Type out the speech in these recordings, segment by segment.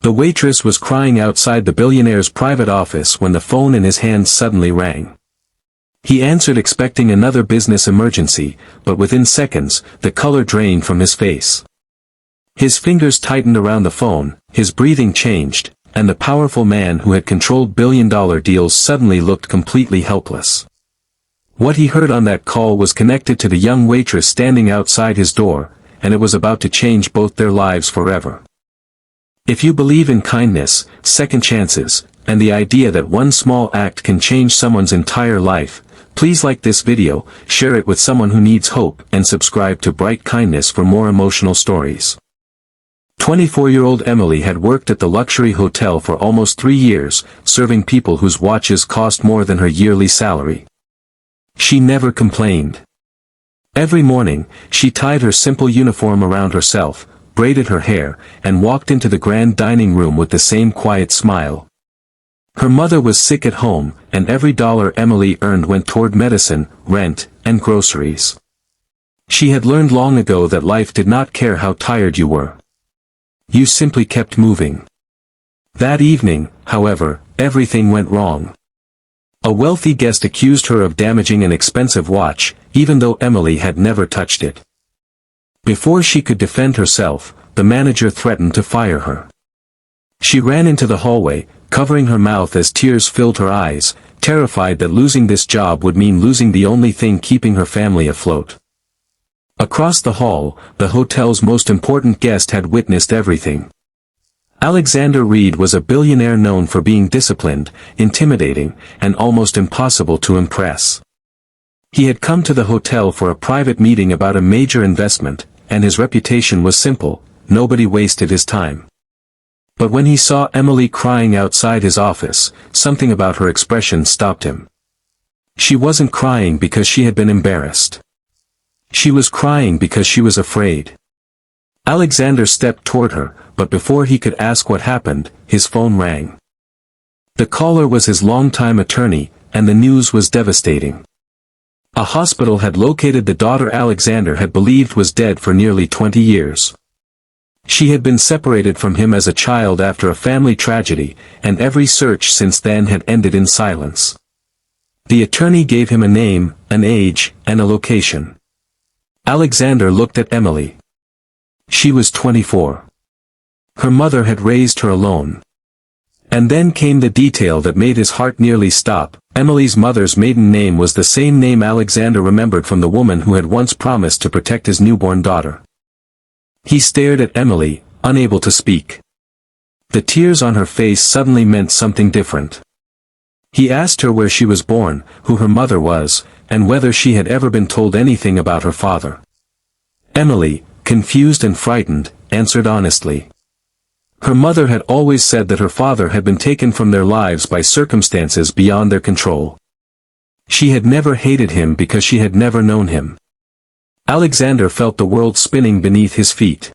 The waitress was crying outside the billionaire's private office when the phone in his hand suddenly rang. He answered expecting another business emergency, but within seconds, the color drained from his face. His fingers tightened around the phone, his breathing changed, and the powerful man who had controlled billion-dollar deals suddenly looked completely helpless. What he heard on that call was connected to the young waitress standing outside his door, and it was about to change both their lives forever. If you believe in kindness, second chances, and the idea that one small act can change someone's entire life, please like this video, share it with someone who needs hope, and subscribe to Bright Kindness for more emotional stories. 24-year-old Emily had worked at the luxury hotel for almost 3 years, serving people whose watches cost more than her yearly salary. She never complained. Every morning, she tied her simple uniform around herself, braided her hair, and walked into the grand dining room with the same quiet smile. Her mother was sick at home, and every dollar Emily earned went toward medicine, rent, and groceries. She had learned long ago that life did not care how tired you were. You simply kept moving. That evening, however, everything went wrong. A wealthy guest accused her of damaging an expensive watch, even though Emily had never touched it. Before she could defend herself, the manager threatened to fire her. She ran into the hallway, covering her mouth as tears filled her eyes, terrified that losing this job would mean losing the only thing keeping her family afloat. Across the hall, the hotel's most important guest had witnessed everything. Alexander Reed was a billionaire known for being disciplined, intimidating, and almost impossible to impress. He had come to the hotel for a private meeting about a major investment, and his reputation was simple: nobody wasted his time. But when he saw Emily crying outside his office, something about her expression stopped him. She wasn't crying because she had been embarrassed. She was crying because she was afraid. Alexander stepped toward her, but before he could ask what happened, his phone rang. The caller was his longtime attorney, and the news was devastating. A hospital had located the daughter Alexander had believed was dead for nearly 20 years. She had been separated from him as a child after a family tragedy, and every search since then had ended in silence. The attorney gave him a name, an age, and a location. Alexander looked at Emily. She was 24. Her mother had raised her alone. And then came the detail that made his heart nearly stop. Emily's mother's maiden name was the same name Alexander remembered from the woman who had once promised to protect his newborn daughter. He stared at Emily, unable to speak. The tears on her face suddenly meant something different. He asked her where she was born, who her mother was, and whether she had ever been told anything about her father. Emily, confused and frightened, answered honestly. Her mother had always said that her father had been taken from their lives by circumstances beyond their control. She had never hated him because she had never known him. Alexander felt the world spinning beneath his feet.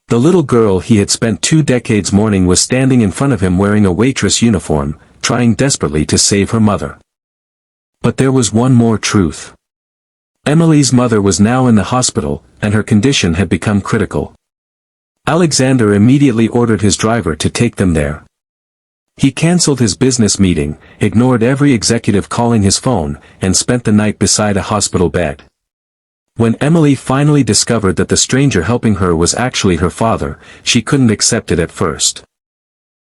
The little girl he had spent 2 decades mourning was standing in front of him wearing a waitress uniform, trying desperately to save her mother. But there was one more truth. Emily's mother was now in the hospital, and her condition had become critical. Alexander immediately ordered his driver to take them there. He cancelled his business meeting, ignored every executive calling his phone, and spent the night beside a hospital bed. When Emily finally discovered that the stranger helping her was actually her father, she couldn't accept it at first.